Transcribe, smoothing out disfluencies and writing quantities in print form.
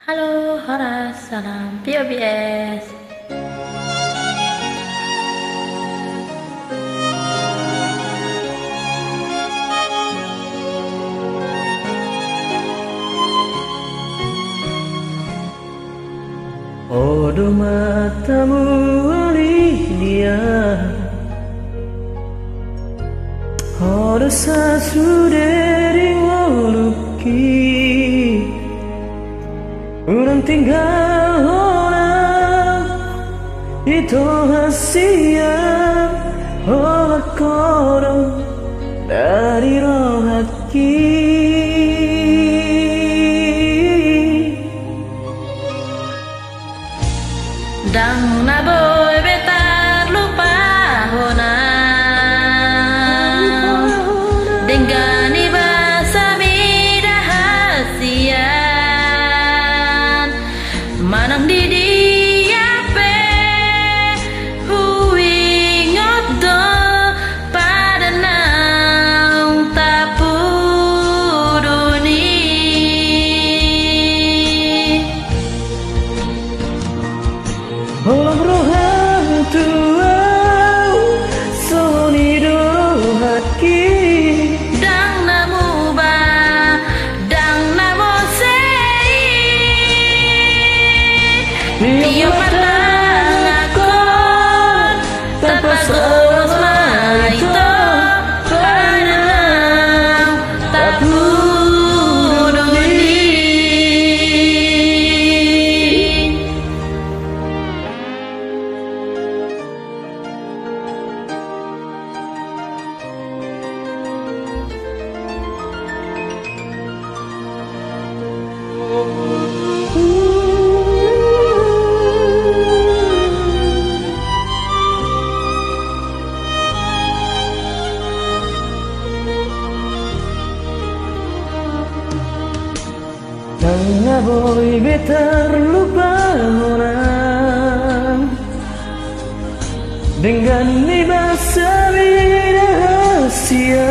Halo, Horas, salam POBS. Odo matamu dia, odo sasudering waluki, urang tinggal orang itu hasia, olah kodong dari rohaki. Dang na boy betar lupa hona dengan ibasa bidahasian manang di dia pe hui ngodo pada naung tapu duni. Olam rohan tua sonido haki Dang namu ba dang namo sei Dia patang akon tanpa gos maito padang tapu duni. Nang boy betar lupa orang dengan ibasa rahasia.